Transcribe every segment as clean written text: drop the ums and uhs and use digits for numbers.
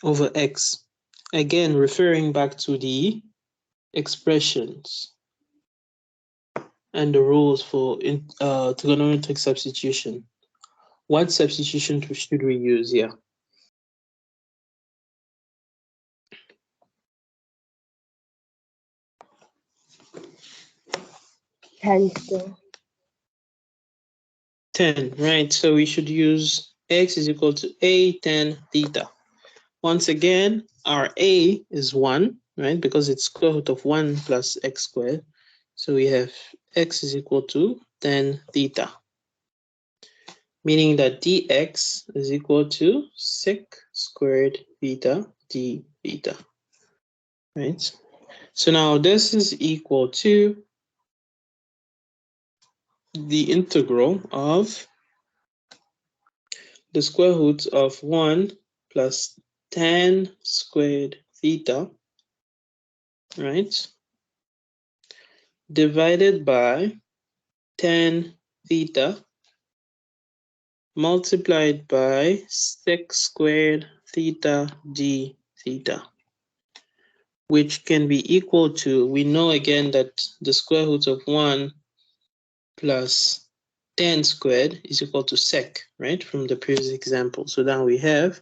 over x. Again, referring back to the expressions and the rules for trigonometric substitution. What substitution should we use here? Tan square. 10, right? So we should use x is equal to a tan theta. Once again, our a is 1, right? Because it's square root of 1 plus x squared. So we have x is equal to tan theta, meaning that dx is equal to sec squared theta d theta, right? So now this is equal to the integral of the square root of 1 plus tan squared theta, right, divided by tan theta multiplied by sec squared theta d theta, which can be equal to, we know again that the square root of 1 plus tan squared is equal to sec, right, from the previous example. So now we have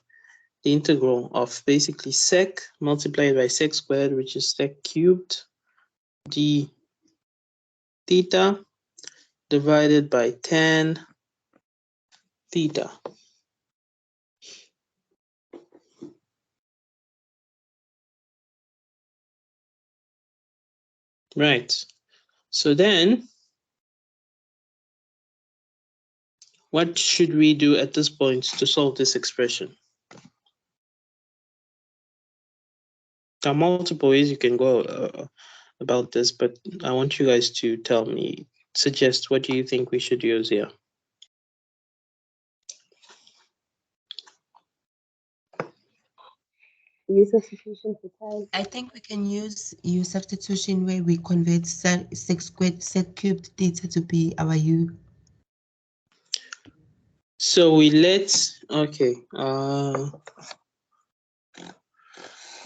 the integral of basically sec multiplied by sec squared, which is sec cubed d theta divided by tan theta. Right. So then, what should we do at this point to solve this expression? There are multiple ways you can go about this, but I want you guys to tell me, suggest what do you think we should use here? Use substitution for time. I think we can use substitution where we convert sec squared sec cubed theta to be our u. So we okay.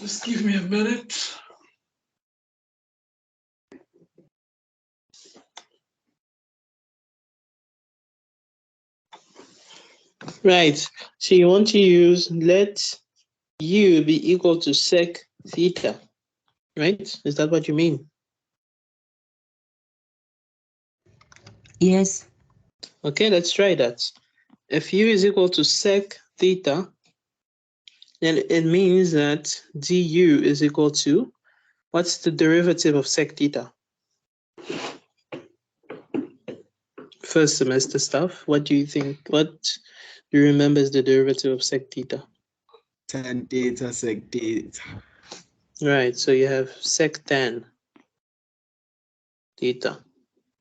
Just give me a minute. Right. So you want to use let u be equal to sec theta, right? Is that what you mean? Yes. Okay, let's try that. If u is equal to sec theta, then it means that du is equal to, what's the derivative of sec theta? First semester stuff. What do you think? What do you remember is the derivative of sec theta? Tan theta sec theta. Right, so you have sec tan theta,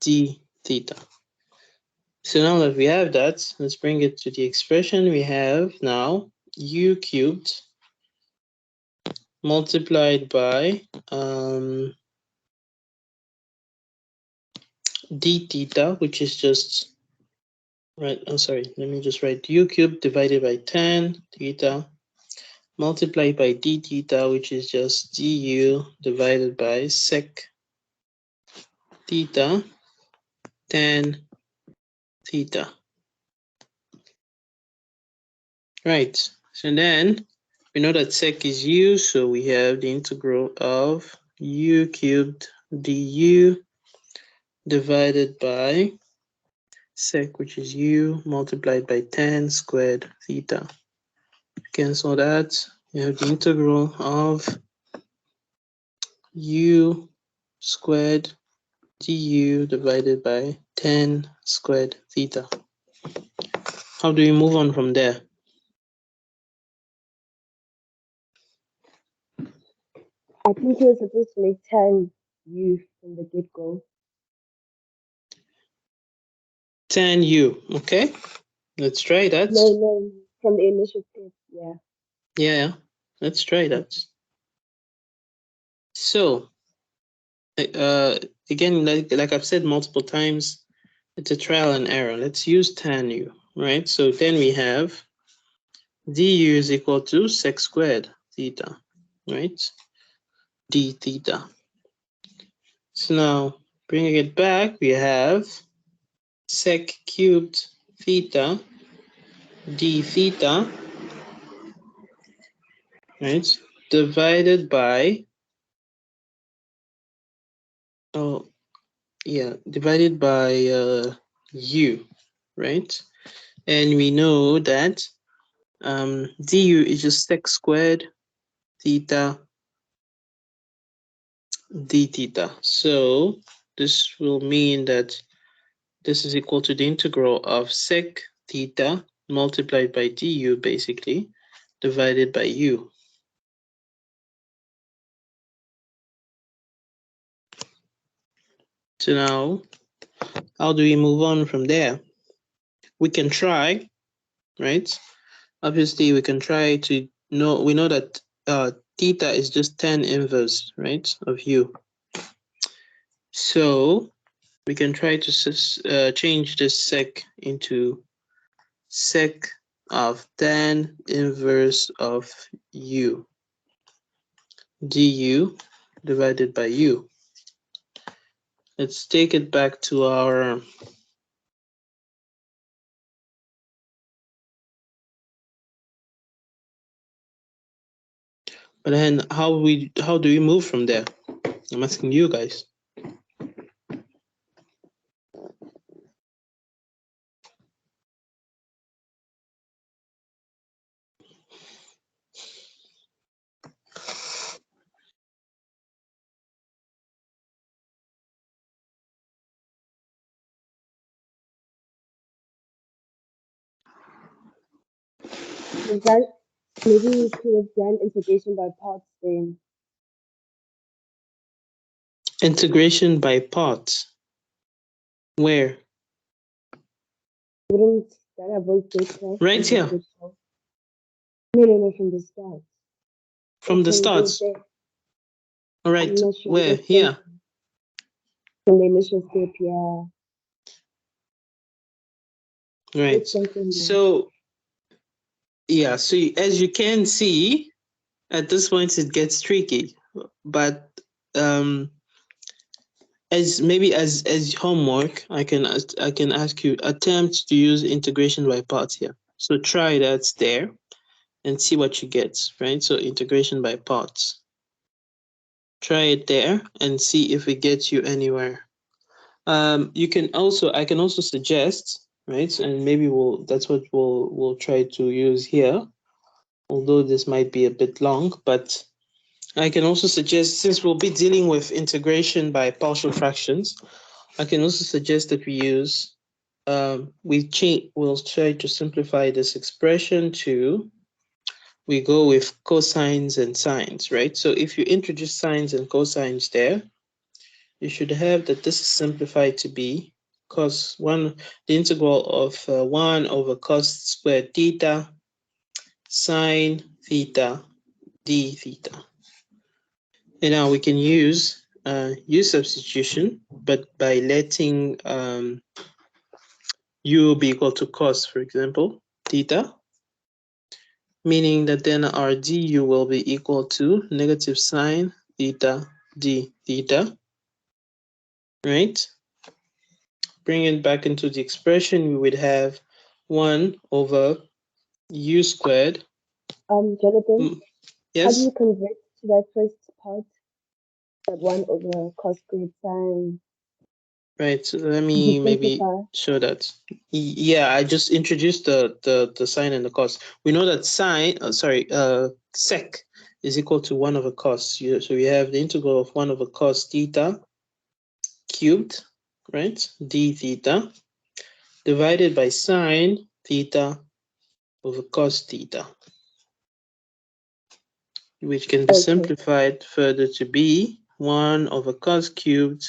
d theta. So now that we have that, let's bring it to the expression. We have now u cubed multiplied by d theta, which is just, right, I'm sorry, let me just write u cubed divided by tan theta multiplied by d theta, which is just du divided by sec theta tan theta. Right, so then we know that sec is u, so we have the integral of u cubed du divided by sec, which is u, multiplied by tan squared theta. Cancel that, you have the integral of u squared du divided by tan squared theta. How do we move on from there? I think you were supposed to make tan u from the get-go. Tan u, okay? Let's try that. No, from the initial step, yeah. Yeah, let's try that. So, again, like I've said multiple times, it's a trial and error. Let's use tan u, right? So then we have du is equal to sec squared theta, right? D theta. So now bringing it back, we have sec cubed theta d theta, right, divided by, divided by u, right? And we know that du is just sec squared theta d theta. So this will mean that this is equal to the integral of sec theta multiplied by du, basically, divided by u. So now, how do we move on from there? We can try, right? Obviously, we can try to know, we know that theta is just tan inverse, right, of u. So we can try to change this sec into sec of tan inverse of u du divided by u. Let's take it back to our but then how do we move from there? I'm asking you guys. Is that maybe we could have done integration by parts then? Integration by parts. Where? Wouldn't that have worked better? Right here. No, from the start. From the start. All right. Where? Here. From the initial step, yeah. Right. So, yeah. So as you can see, at this point it gets tricky, but as homework, I can ask you attempt to use integration by parts here. So try that there and see what you get, right? So integration by parts. Try it there and see if it gets you anywhere. I can also suggest, right? And maybe that's what we'll try to use here. Although this might be a bit long, but I can also suggest, since we'll be dealing with integration by partial fractions, I can also suggest that we use, we'll try to simplify this expression to, we go with cosines and sines, right? So if you introduce sines and cosines there, you should have that this is simplified to be the integral of 1 over cos squared theta sine theta d theta. And now we can use substitution, but by letting u be equal to cos, for example, theta, meaning that then our du will be equal to negative sine theta d theta, right? Bring it back into the expression, we would have 1 over u squared. Jonathan, yes? How do you convert to that first part? That 1 over cos squared sine. Right, so let me maybe show that. Yeah, I just introduced the sine and the cos. We know that sec is equal to 1 over cos. So we have the integral of 1 over cos theta cubed, right? D theta divided by sine theta over cos theta, which can be simplified further to be 1 over cos cubed.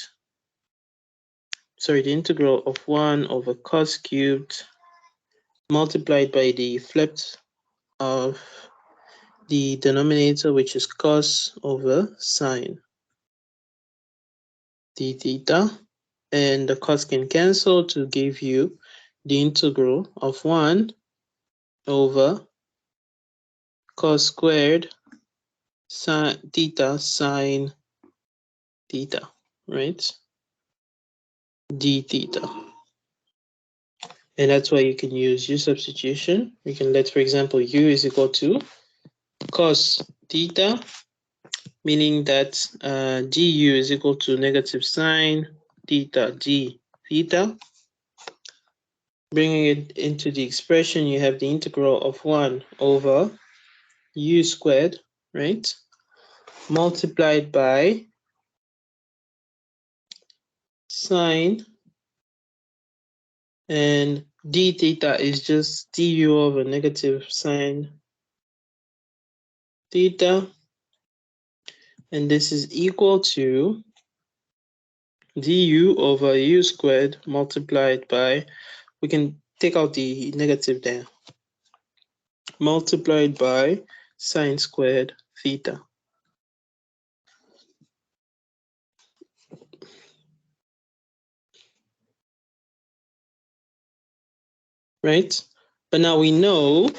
Sorry, the integral of 1 over cos cubed multiplied by the flipped of the denominator, which is cos over sine d theta, and the cos can cancel to give you the integral of 1 over cos squared theta sine theta, right? D theta. And that's why you can use U substitution. You can let, for example, U is equal to cos theta, meaning that du is equal to negative sine theta d theta. Bringing it into the expression, you have the integral of 1 over u squared, right? Multiplied by sine, and d theta is just du over negative sine theta, and this is equal to du over u squared multiplied by, we can take out the negative there, multiplied by sine squared theta. Right? But now we know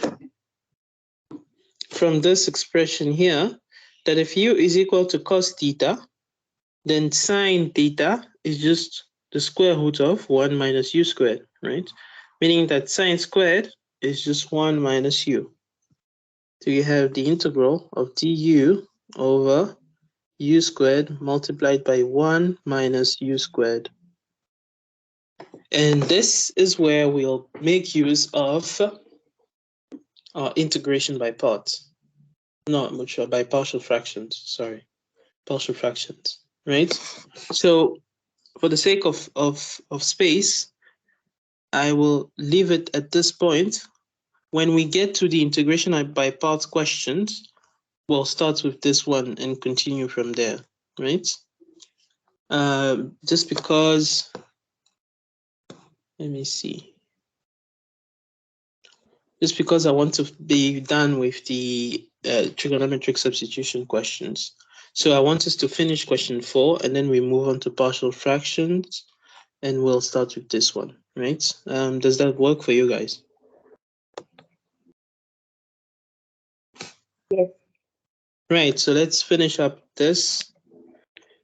from this expression here that if u is equal to cos theta, then sine theta is just the square root of 1 minus u squared, right? Meaning that sine squared is just 1 minus u. So you have the integral of du over u squared multiplied by 1 minus u squared. And this is where we'll make use of integration by parts. Not much, by partial fractions, sorry. Partial fractions, right? So for the sake of space, I will leave it at this point. When we get to the integration by parts questions, we'll start with this one and continue from there, right? Just because, let me see. Just because I want to be done with the trigonometric substitution questions. So I want us to finish question 4 and then we move on to partial fractions and we'll start with this one, right? Does that work for you guys? Yes. Right, so let's finish up this.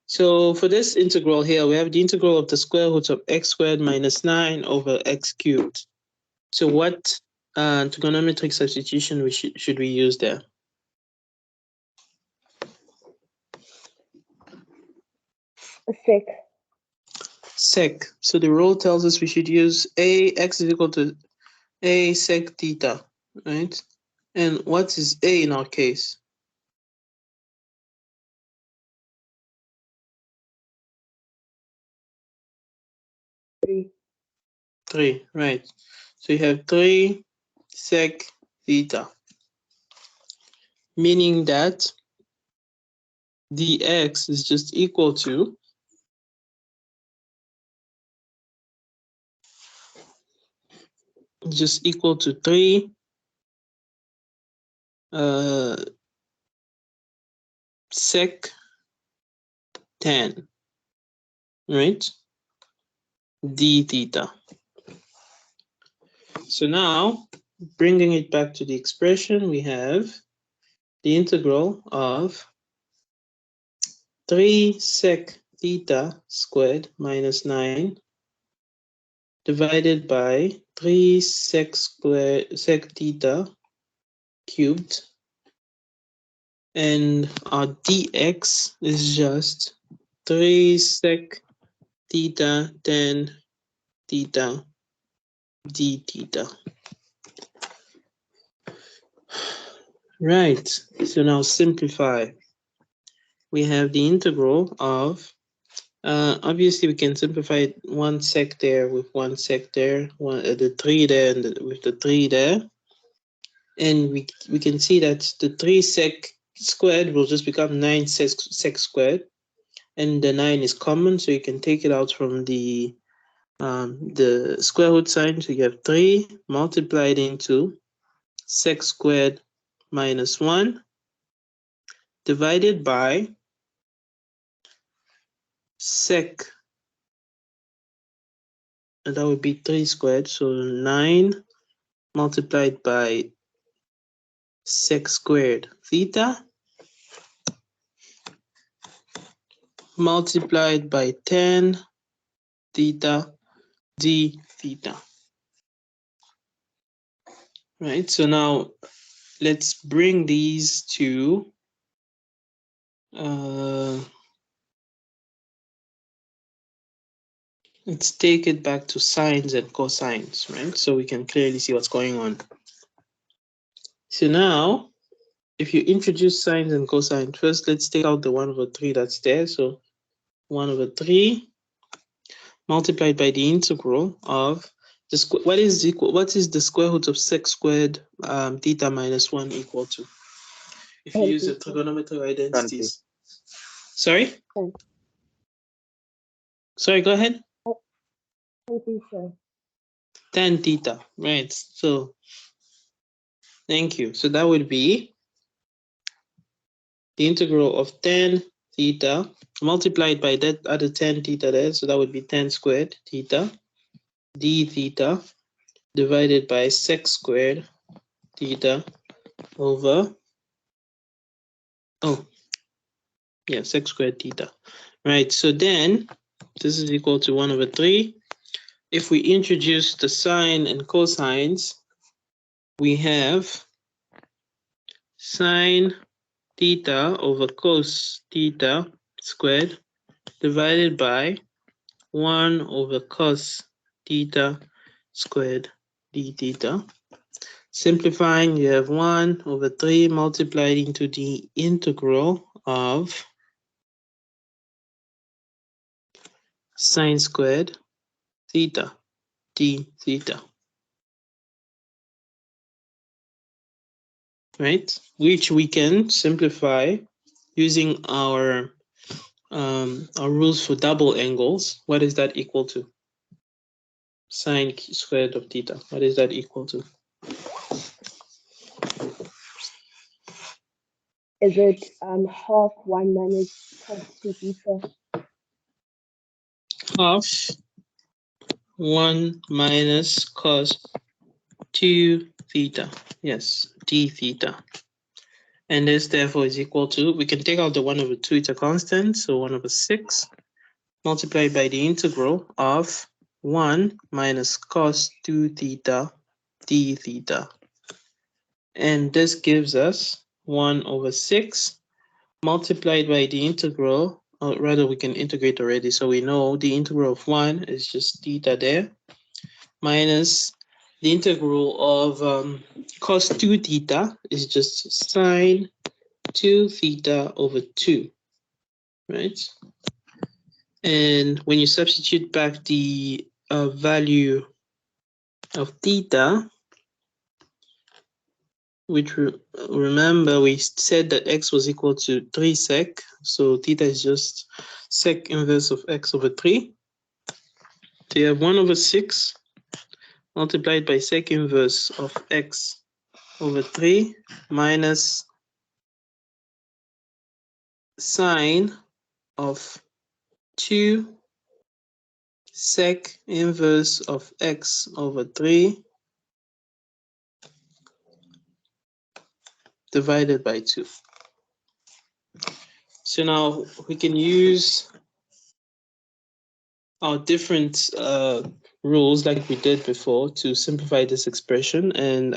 So for this integral here, we have the integral of the square root of x squared minus 9 over x cubed. So what trigonometric substitution should we use there? A sec. Sec. So the rule tells us we should use x is equal to a sec theta, right? And what is a in our case? 3. 3, right. So you have 3 sec theta, meaning that dx is just equal to just equal to 3 sec tan, right? D theta. So now, bringing it back to the expression, we have the integral of 3 sec theta squared minus 9 divided by 3 sec theta cubed, and our dx is just 3 sec theta tan theta d theta. Right, so now simplify. We have the integral of, obviously we can simplify 1 sec there with 1 sec there, the 3 there and with the 3 there. And we can see that the 3 sec squared will just become 9 sec squared. And the 9 is common, so you can take it out from the square root sign. So you have 3 multiplied into sec squared minus 1 divided by sec, and that would be 3 squared, so 9 multiplied by sec squared theta multiplied by 10 theta d theta. Right, so now let's bring these to let's take it back to sines and cosines, right? So we can clearly see what's going on. So now, if you introduce sines and cosines, first let's take out the 1/3 that's there. So 1/3 multiplied by the integral of the square. What is the square root of sec squared theta minus 1 equal to? If you use the trigonometric identities. Sorry? Sorry, go ahead. 10 theta, right? So thank you. So that would be the integral of 10 theta multiplied by that other 10 theta there. So that would be 10 squared theta d theta divided by sec squared theta over, sec squared theta. Right, so then this is equal to 1/3. If we introduce the sine and cosines, we have sine theta over cos theta squared divided by 1/cos theta squared d theta. Simplifying, you have 1/3 multiplied into the integral of sine squared theta d theta. Right? Which we can simplify using our rules for double angles. What is that equal to? Sine squared of theta. What is that equal to? Is it half 1 minus cos 2 theta? Half 1 minus cos 2 theta. Yes, d theta. And this therefore is equal to, we can take out the 1/2, it's a constant, so 1/6 multiplied by the integral of 1 minus cos 2 theta d theta. And this gives us 1/6 multiplied by the integral, or rather we can integrate already, so we know the integral of 1 is just theta there, minus the integral of cos 2 theta is just sine 2 theta over 2, right? And when you substitute back the value of theta, which remember we said that x was equal to 3 sec, so theta is just sec inverse of x over 3. So you have 1/6 multiplied by sec inverse of x over 3 minus sine of 2 sec inverse of x over 3 divided by 2. So now we can use our different rules like we did before to simplify this expression, and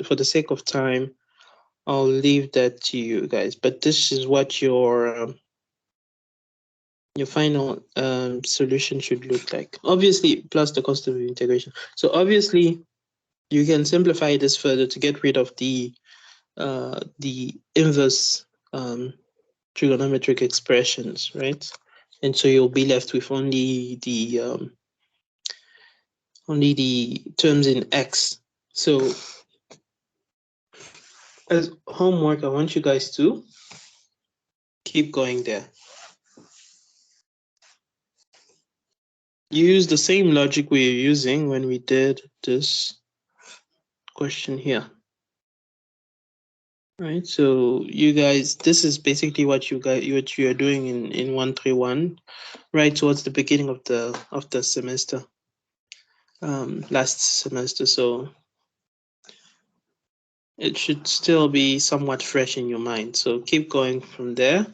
for the sake of time, I'll leave that to you guys. But this is what your final solution should look like. Obviously, plus the cost of integration. So obviously, you can simplify this further to get rid of the inverse trigonometric expressions, right? And so you'll be left with only the terms in x. So as homework, I want you guys to keep going there. Use the same logic we're using when we did this question here. Right, so you guys, this is basically what you are doing in 131, right towards the beginning of the semester, last semester. So it should still be somewhat fresh in your mind. So keep going from there.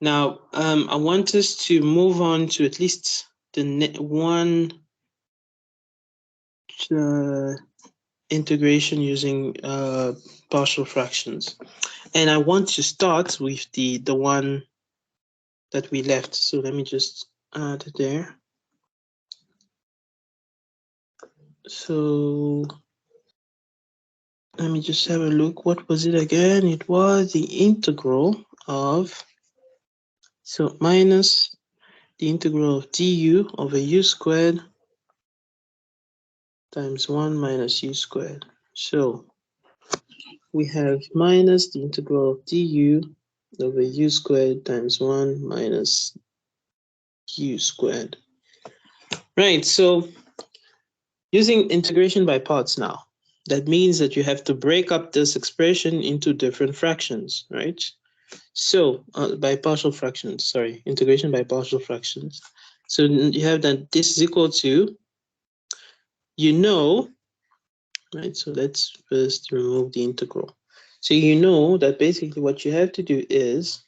Now, I want us to move on to at least the one integration using partial fractions. And I want to start with the one that we left. So let me just add there. So let me just have a look. What was it again? It was the integral of, so minus the integral of du over u squared times 1 minus u squared. So we have minus the integral of du over u squared times 1 minus u squared. Right, so using integration by parts now, that means that you have to break up this expression into different fractions, right? So by partial fractions, sorry, integration by partial fractions. So you have that this is equal to, you know, right? So let's first remove the integral. So you know that basically what you have to do is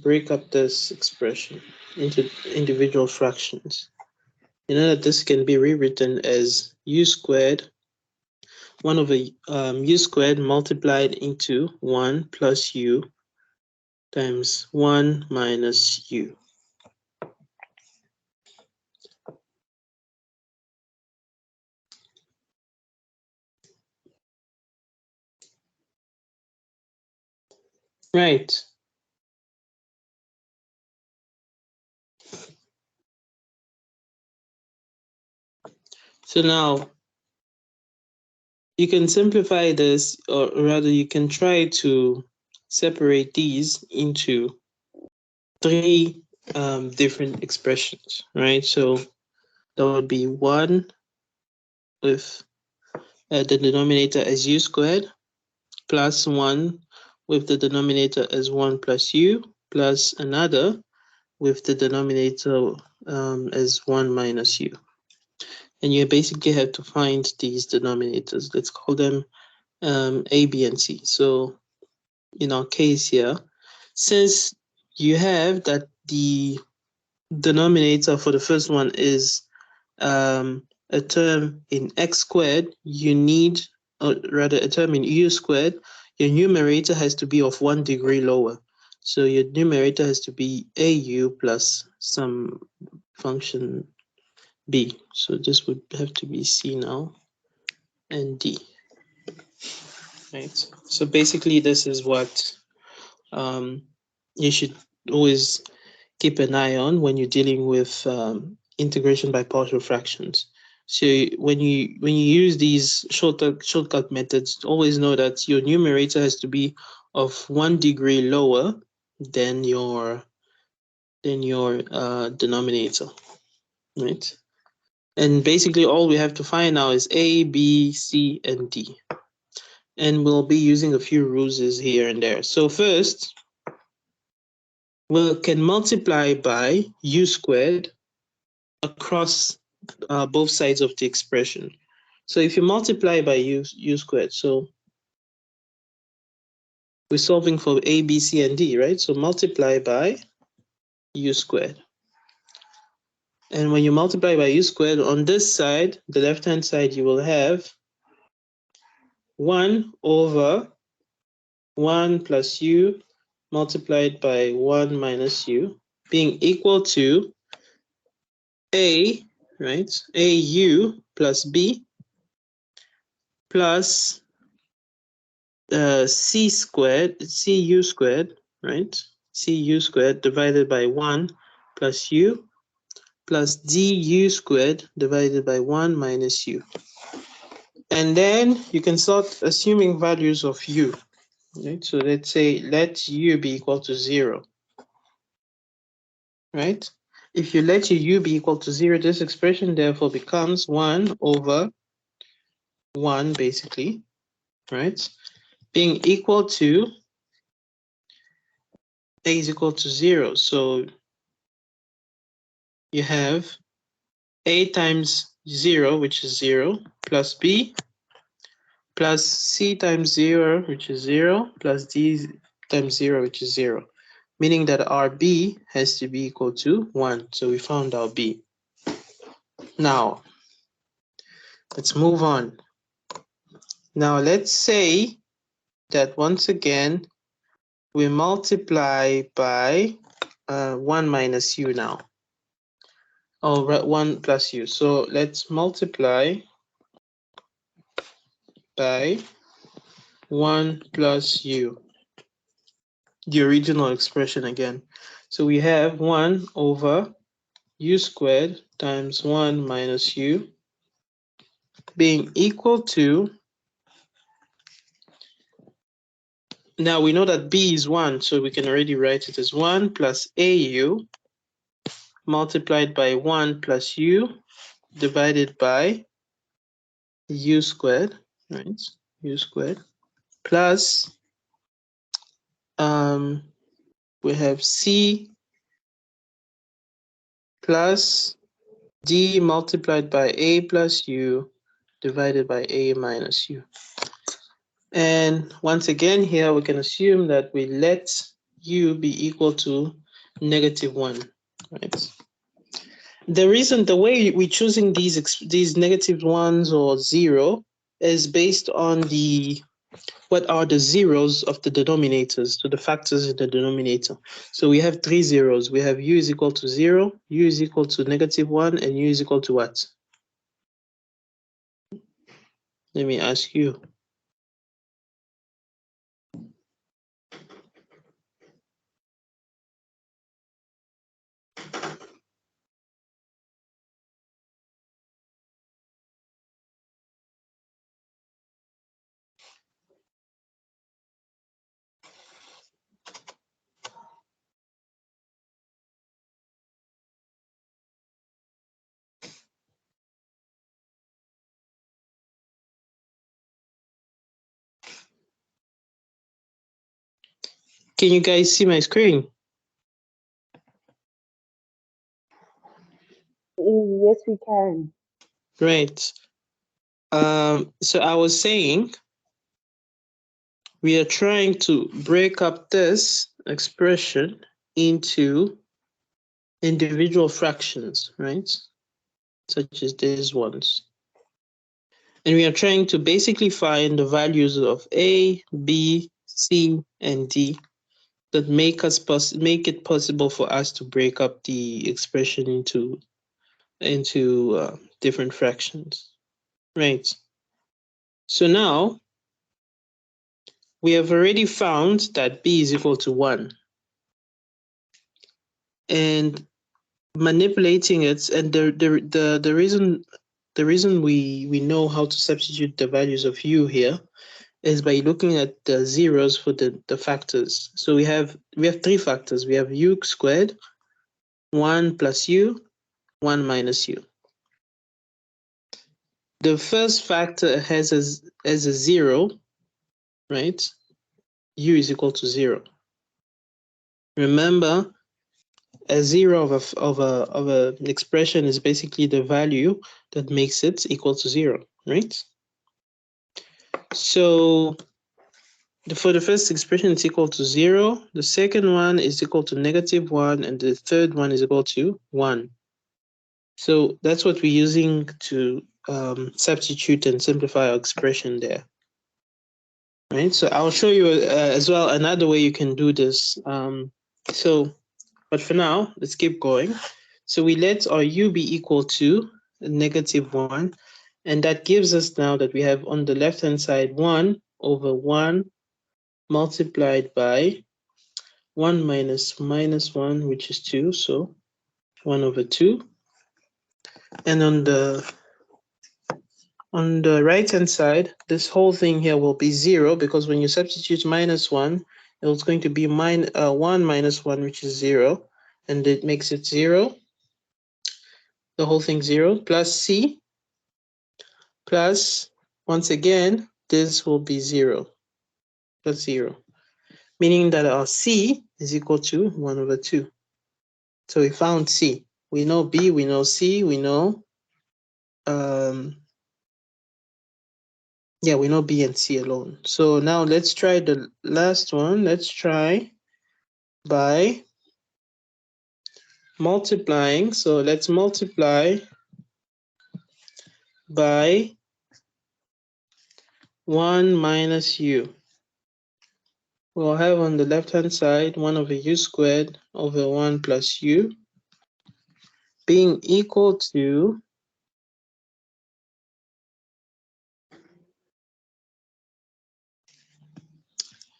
break up this expression into individual fractions. You know that this can be rewritten as u squared, 1 over u squared multiplied into 1 plus u times 1 minus u. Right. So now you can simplify this, or rather you can try to separate these into 3 different expressions, right? So that would be 1 with the denominator as u squared, plus 1 with the denominator as 1 plus u, plus another with the denominator as 1 minus u. And you basically have to find these denominators. Let's call them A, B, and C. So in our case here, since you have that the denominator for the first one is a term in x squared, you need, or rather a term in u squared, your numerator has to be of 1 degree lower. So your numerator has to be au plus some function b. So this would have to be c now, and d. Right. So basically, this is what you should always keep an eye on when you're dealing with integration by partial fractions. So when you use these shortcut methods, always know that your numerator has to be of 1 degree lower than your denominator, right? And basically all we have to find now is A, B, C, and D. And we'll be using a few rules here and there. So first, we can multiply by u squared across both sides of the expression. So if you multiply by u squared, so we're solving for A, B, C, and D, right? So multiply by u squared. And when you multiply by u squared, on this side, the left-hand side, you will have 1 over 1 plus u multiplied by 1 minus u being equal to a, right? Au plus b plus c squared, cu squared, right? Cu squared divided by 1 plus u plus du squared divided by 1 minus u. And then you can start assuming values of u, right? So let's say let u be equal to 0, right? If you let your u be equal to 0, this expression therefore becomes 1 over 1, basically, right? Being equal to a is equal to 0. So you have a times 0, which is 0, plus b, plus c times 0, which is 0, plus d times 0, which is 0, meaning that our B has to be equal to 1. So we found our B. Now, let's move on. Now, let's say that once again, we multiply by 1 minus u now. Oh, right, 1 plus u. So let's multiply by 1 plus u, the original expression again. So we have 1 over u squared times 1 minus u being equal to, now we know that b is 1, so we can already write it as 1 plus au multiplied by 1 plus u divided by u squared, right? U squared plus we have c plus d multiplied by a plus u divided by a minus u. And once again here we can assume that we let u be equal to -1, right? The way we're choosing these negative ones or 0 is based on what are the zeros of the denominators, so the factors in the denominator. So we have 3 zeros. We have u is equal to 0, u is equal to -1, and u is equal to what? Let me ask you. Can you guys see my screen? Yes, we can. Right. So I was saying we are trying to break up this expression into individual fractions, right? Such as these ones. And we are trying to basically find the values of A, B, C, and D that make it possible for us to break up the expression into different fractions, right? So now we have already found that B is equal to 1, and manipulating it, and the reason we know how to substitute the values of u here is by looking at the zeros for the factors. So we have 3 factors. We have u squared, 1 plus u, 1 minus u. The first factor has a 0, right? U is equal to 0. Remember, a 0 of an expression is basically the value that makes it equal to 0, right? So for the first expression, it's equal to 0. The second one is equal to -1, and the third one is equal to 1. So that's what we're using to substitute and simplify our expression there. Right. So I'll show you as well another way you can do this. But for now, let's keep going. So we let our u be equal to -1, and that gives us now that we have on the left-hand side 1 over 1 multiplied by 1 minus -1, which is 2, so 1 over 2. And on the right-hand side, this whole thing here will be 0, because when you substitute -1, it's going to be 1 minus 1, which is 0, and it makes it 0. The whole thing 0, plus c, plus, once again, this will be 0, plus 0, meaning that our c is equal to 1 over 2. So we found c. We know b, we know c, we know Yeah, we know B and C alone. So now let's try the last one. Let's try by multiplying. So let's multiply by 1 minus u. We'll have on the left-hand side 1 over u squared over 1 plus u being equal to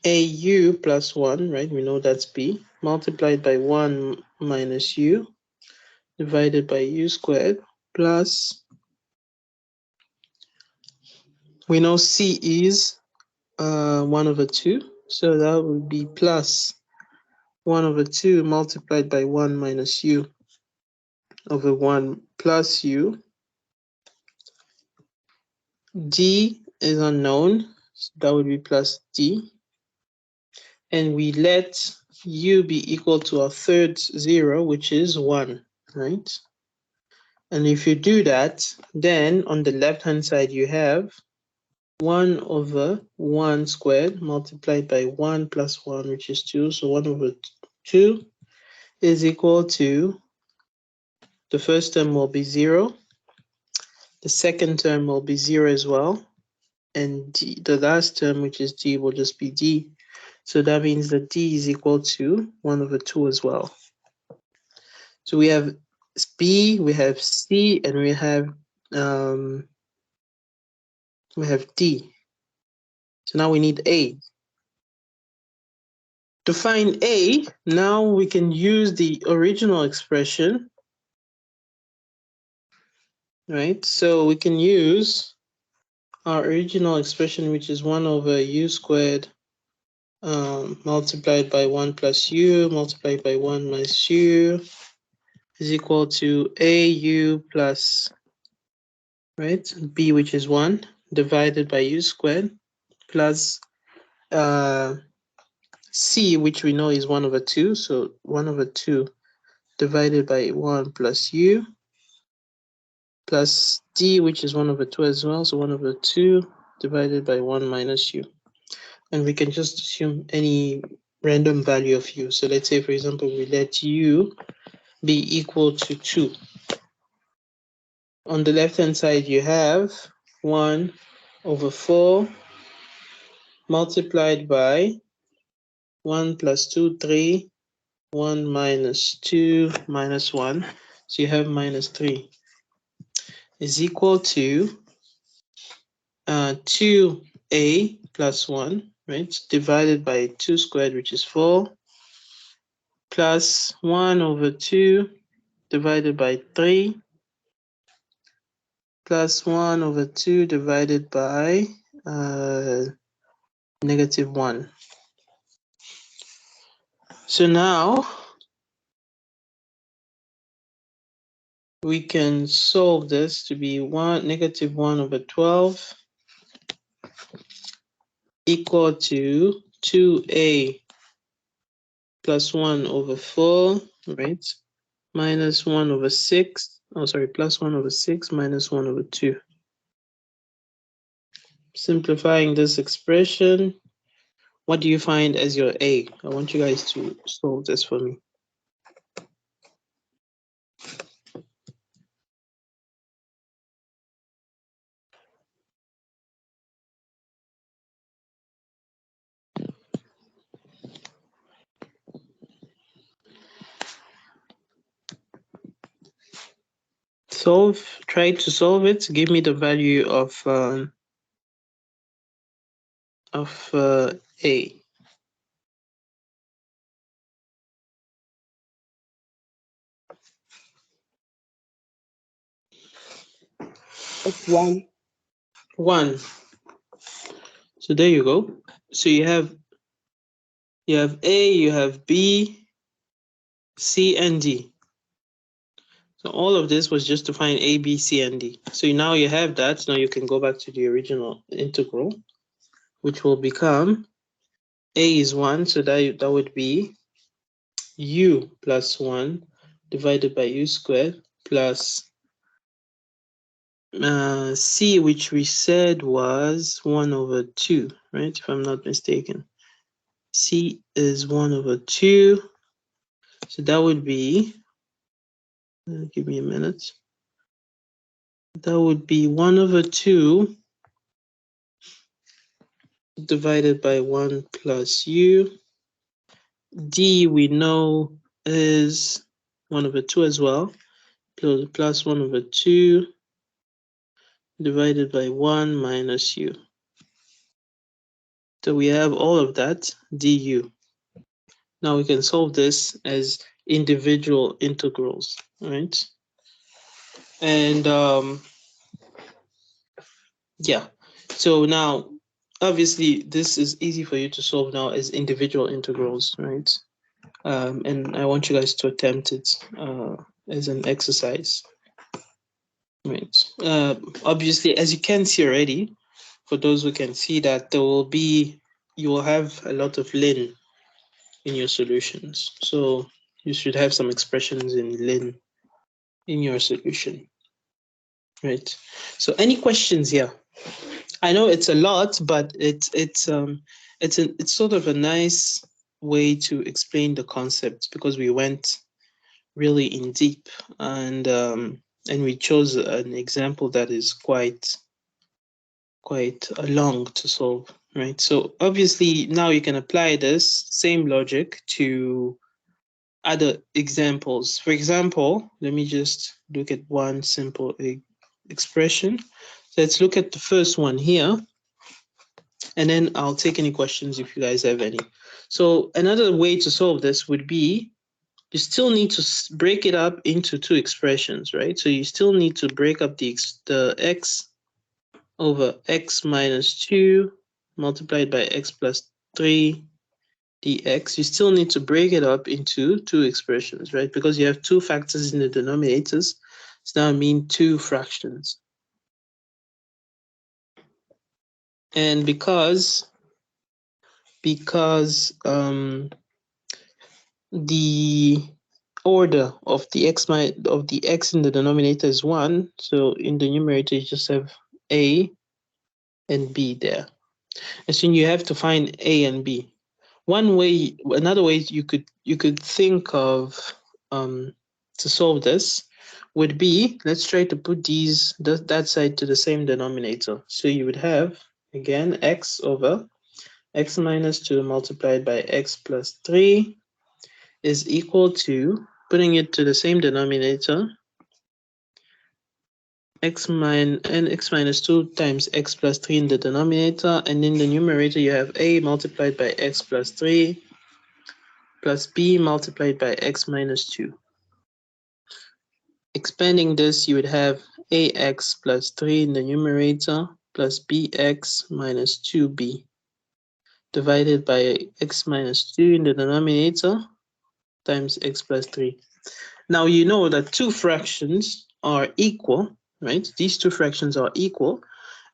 au plus 1, right? We know that's b, multiplied by 1 minus u divided by u squared plus, we know c is 1 over 2, so that would be plus 1 over 2 multiplied by 1 minus u over 1 plus u. D is unknown, so that would be plus d. And we let u be equal to our third zero, which is 1, right? And if you do that, then on the left-hand side, you have 1 over 1 squared multiplied by 1 plus 1, which is 2. So 1 over 2 is equal to, the first term will be 0. The second term will be 0 as well. And d, the last term, which is d, will just be d. So that means that d is equal to 1 over 2 as well. So we have B, we have C, and we have D. So now we need A. To find A, now we can use the original expression, right? So we can use our original expression, which is 1 over u squared multiplied by 1 plus u multiplied by 1 minus u is equal to AU plus, right, B, which is 1, divided by u squared plus C, which we know is 1 over 2, so 1 over 2 divided by 1 plus u, plus D, which is 1 over 2 as well, so 1 over 2 divided by 1 minus u. And we can just assume any random value of u. So let's say, for example, we let u be equal to 2. On the left-hand side, you have 1 over 4 multiplied by 1 plus 2, 3, 1 minus 2 minus 1. So you have minus 3 is equal to 2a plus 1, right? Divided by 2 squared, which is 4, plus 1 over 2 divided by 3, plus 1 over 2 divided by negative 1. So now we can solve this to be negative 1 over 12 equal to 2a plus 1 over 4, right? Minus 1 over 6. Oh, sorry, plus 1 over 6 minus 1 over 2. Simplifying this expression, what do you find as your A? I want you guys to solve this for me. Try to solve it. Give me the value of A. It's 1. 1. So there you go. So you have A, you have B, C, and D. So all of this was just to find A, B, C, and D. So now you have that. Now you can go back to the original integral, which will become A is 1, so that would be u plus 1 divided by u squared plus C, which we said was 1/2, right? If I'm not mistaken. C is 1/2. So that would be, give me a minute. That would be 1/2 divided by 1 plus u. D we know is 1/2 as well. Plus 1/2 divided by 1 minus u. So we have all of that du. Now we can solve this as individual integrals, right? And yeah, so now obviously this is easy for you to solve now as individual integrals, right? And I want you guys to attempt it as an exercise, right? Obviously, as you can see already, for those who can see that you will have a lot of ln in your solutions. So you should have some expressions in ln in your solution, right? So any questions here? I know it's a lot, but it's sort of a nice way to explain the concept because we went really in deep and we chose an example that is quite long to solve, right? So obviously now you can apply this same logic to other examples. For example, let me just look at one simple expression. So let's look at the first one here, and then I'll take any questions if you guys have any. So another way to solve this would be, you still need to break it up into two expressions, right? So you still need to break up the x over x minus 2 multiplied by x plus 3 dx. You still need to break it up into two expressions, right? Because you have two factors in the denominators. It's now mean two fractions. And because the order of the x in the denominator is 1, so in the numerator you just have a and b there. And so you have to find a and b. Another way you could think of to solve this would be, let's try to put that side to the same denominator. So you would have again x over x minus 2 multiplied by x plus 3 is equal to, putting it to the same denominator, x minus 2 times x plus 3 in the denominator, and in the numerator you have a multiplied by x plus 3 plus b multiplied by x minus 2. Expanding this, you would have ax plus 3 in the numerator plus bx minus 2b divided by x minus 2 in the denominator times x plus 3. Now you know that two fractions are equal, right? These two fractions are equal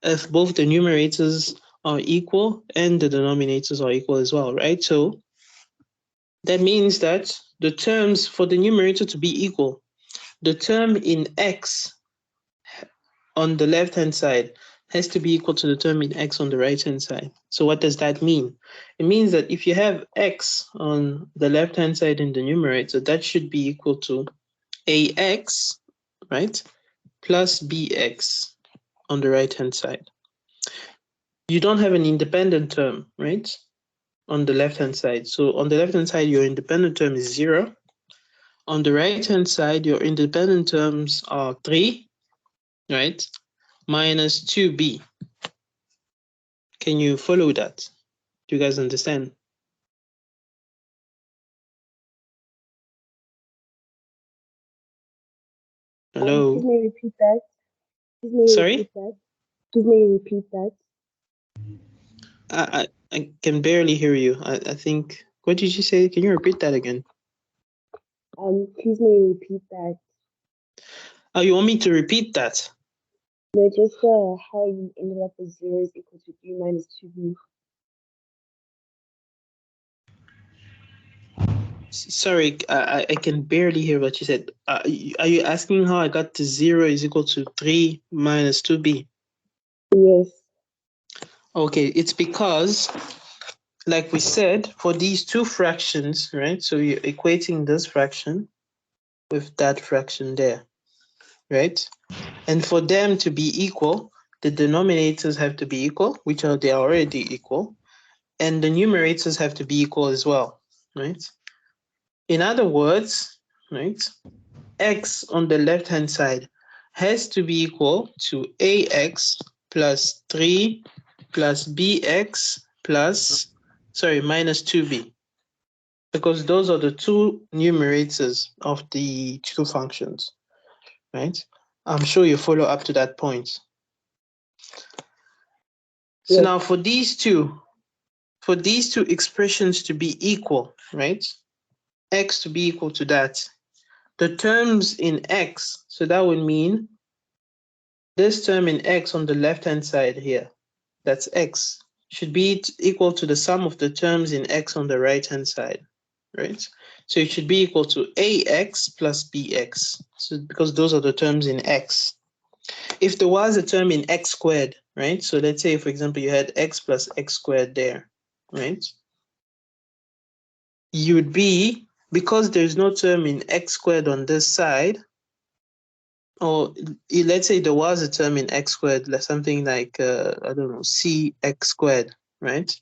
if both the numerators are equal and the denominators are equal as well, right? So that means that the terms for the numerator to be equal, the term in x on the left-hand side has to be equal to the term in x on the right-hand side. So what does that mean? It means that if you have x on the left-hand side in the numerator, that should be equal to ax, right, plus bx on the right-hand side. You don't have an independent term, right, on the left-hand side. So on the left-hand side, your independent term is 0. On the right-hand side, your independent terms are 3, right, minus 2b. Can you follow that? Do you guys understand? Hello? Please may you repeat that. Sorry? Please may you repeat that. I can barely hear you. I think, what did you say? Can you repeat that again? Please may you repeat that. Oh, you want me to repeat that? No, just how you ended up with 0 is equal to 3 minus 2b. Sorry, I can barely hear what you said. Are you asking how I got to 0 is equal to 3 minus 2b? Yes. Okay, it's because, like we said, for these two fractions, right? So you're equating this fraction with that fraction there, right? And for them to be equal, the denominators have to be equal, which are they are already equal, and the numerators have to be equal as well, right? In other words, right, x on the left-hand side has to be equal to ax plus 3 plus bx plus, sorry, minus 2b, because those are the two numerators of the two functions, right? I'm sure you follow up to that point. So Yes. now for these two expressions to be equal, right? X to be equal to that, the terms in x, so that would mean this term in x on the left-hand side here, that's x, should be equal to the sum of the terms in x on the right-hand side, right? So it should be equal to ax plus bx, so because those are the terms in x. If there was a term in x squared, right? So let's say, for example, you had x plus x squared there, right? You would be, because there's no term in x squared on this side, or let's say there was a term in x squared, like something like, I don't know, cx squared, right?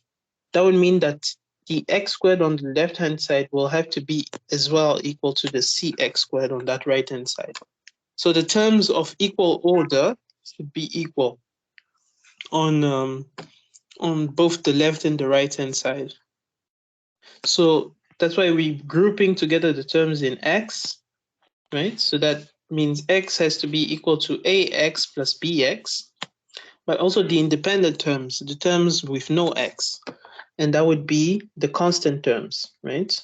That would mean that the x squared on the left-hand side will have to be as well equal to the cx squared on that right-hand side. So the terms of equal order should be equal on both the left and the right-hand side. So that's why we're grouping together the terms in x, right? So that means x has to be equal to ax plus bx, but also the independent terms, the terms with no x, and that would be the constant terms, right?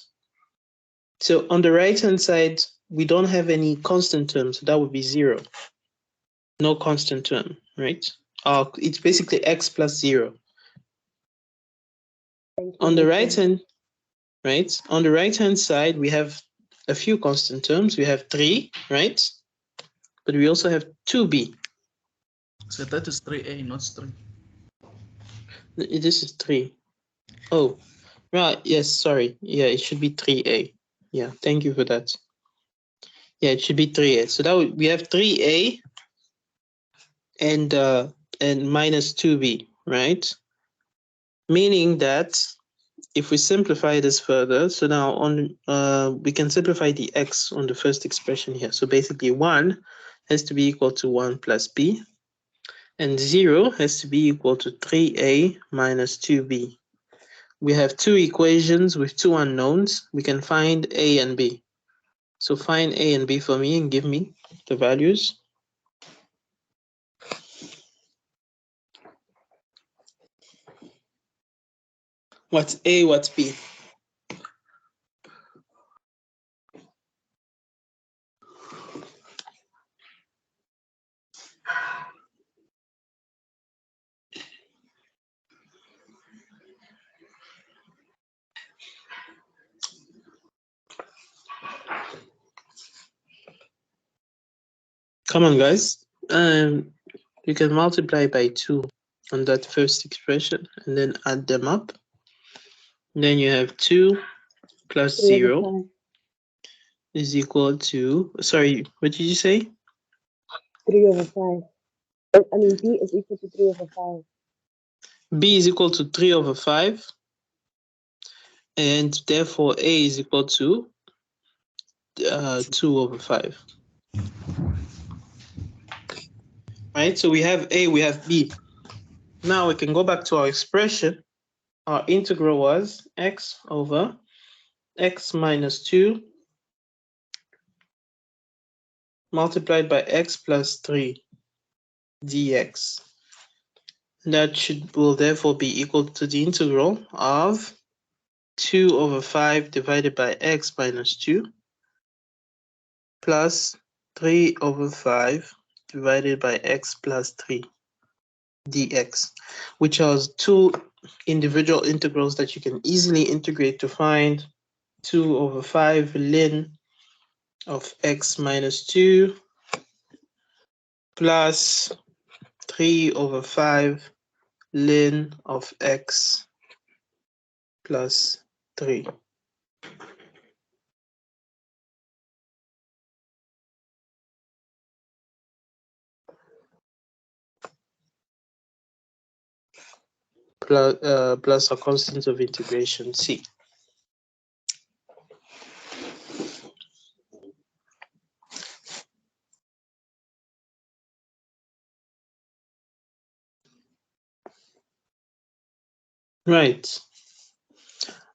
So on the right-hand side, we don't have any constant terms, so that would be 0. No constant term, right? It's basically x plus 0. Thank you. On the Nathan. right-hand, right? On the right-hand side, we have a few constant terms. We have 3, right? But we also have 2b. So that is 3a, not 3. This is 3. Oh, right. Yes, sorry. Yeah, it should be 3a. Yeah, thank you for that. Yeah, it should be 3a. So that we have 3a and minus 2b, right? Meaning that if we simplify this further, so now we can simplify the x on the first expression here. So basically 1 has to be equal to 1 plus b, and 0 has to be equal to 3a minus 2b. We have two equations with two unknowns. We can find a and b. So find a and b for me and give me the values. What's a, what's b? Come on, guys. You can multiply by 2 on that first expression and then add them up. And then you have 2 plus 0 is equal to, sorry, what did you say? 3/5. I mean, b is equal to 3/5. B is equal to 3/5. And therefore A is equal to 2/5. Right, so we have A, we have B. Now we can go back to our expression. Our integral was x over x minus 2 multiplied by x plus 3 dx. That will therefore be equal to the integral of 2/5 divided by x minus 2 plus 3/5 divided by x plus 3 dx, which are two individual integrals that you can easily integrate to find 2/5 ln of x minus 2 plus 3/5 ln of x plus 3. Plus a constant of integration c. Right.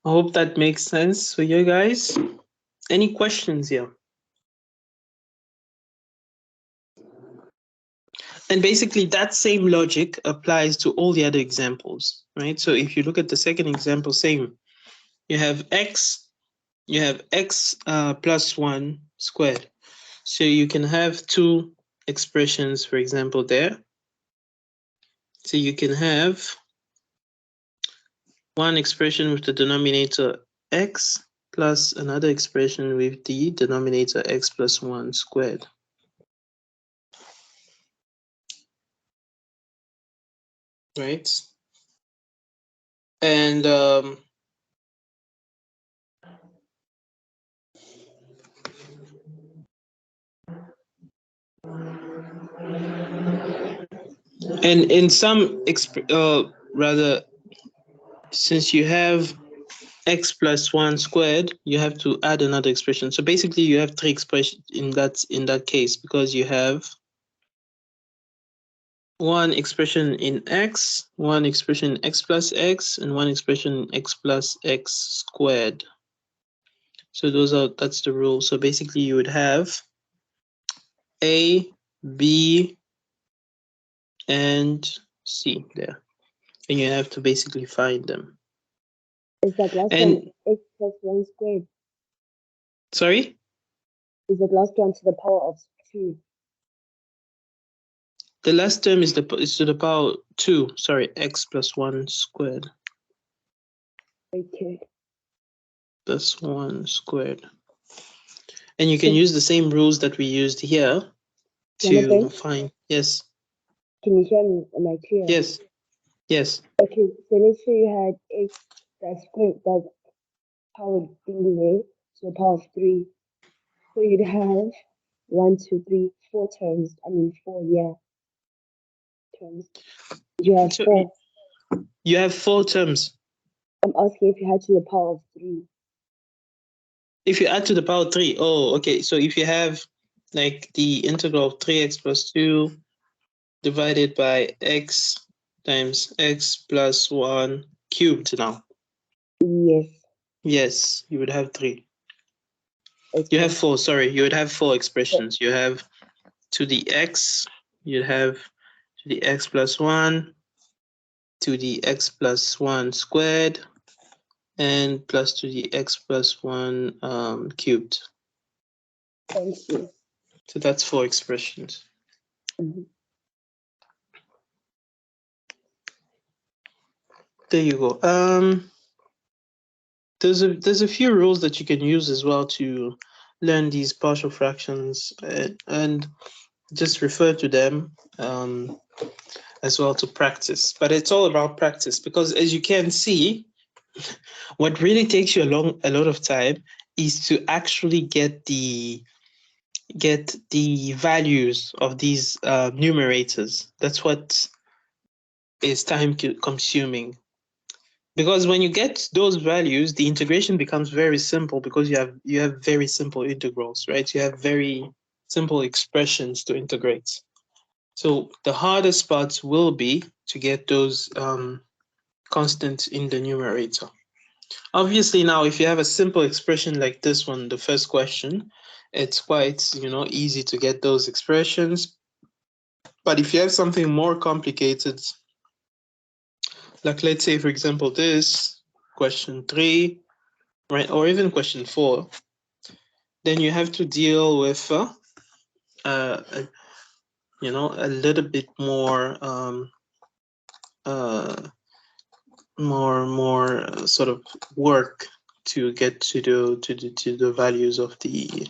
I hope that makes sense for you guys. Any questions here? And basically that same logic applies to all the other examples, right? So if you look at the second example, same. You have x plus 1 squared. So you can have two expressions, for example, there. So you can have one expression with the denominator x plus another expression with the denominator x plus 1 squared. Right? And in some rather, since you have x plus 1 squared, you have to add another expression. So basically you have three expressions in that case, because you have one expression in x, one expression in x plus x, and one expression in x plus x squared. So that's the rule. So basically you would have a, b, and c there, and you have to basically find them. Is that last And one x plus 1 squared? sorry, Is that last one to the power of 2? the last term is to the power 2. Sorry, x plus 1 squared. Okay. Plus 1 squared. And you can use the same rules that we used here to find. Yes. Can you show me? Am I clear? Yes. Yes. Okay, so let's say you had x that's squared, that power thingy to the power of 3. So you'd have 1, 2, 3, 4 terms. I mean 4, yeah. Terms. You have So 4. you have 4 terms. I'm asking if you had to the power of 3. If you add to the power 3, oh, okay. So if you have like the integral of 3x plus 2 divided by x times x plus 1 cubed now. Yes. Yes, you would have 3. Okay. You have 4, sorry. You would have 4 expressions. You have to the x, you'd have to the x plus 1, to the x plus 1 squared, and plus to the x plus 1 cubed. Thank you. So that's 4 expressions. Mm-hmm. There you go. There's a few rules that you can use as well to learn these partial fractions, and just refer to them as well to practice. But it's all about practice, because as you can see, what really takes you a lot of time is to actually get the values of these numerators. That's what is time consuming. Because when you get those values, the integration becomes very simple, because you have very simple integrals, right? You have very simple expressions to integrate. So the hardest part will be to get those constants in the numerator. Obviously, now if you have a simple expression like this one, the first question, it's quite easy to get those expressions. But if you have something more complicated, like let's say for example this question 3, right, or even question 4, then you have to deal with a little bit more more sort of work to get to the values of the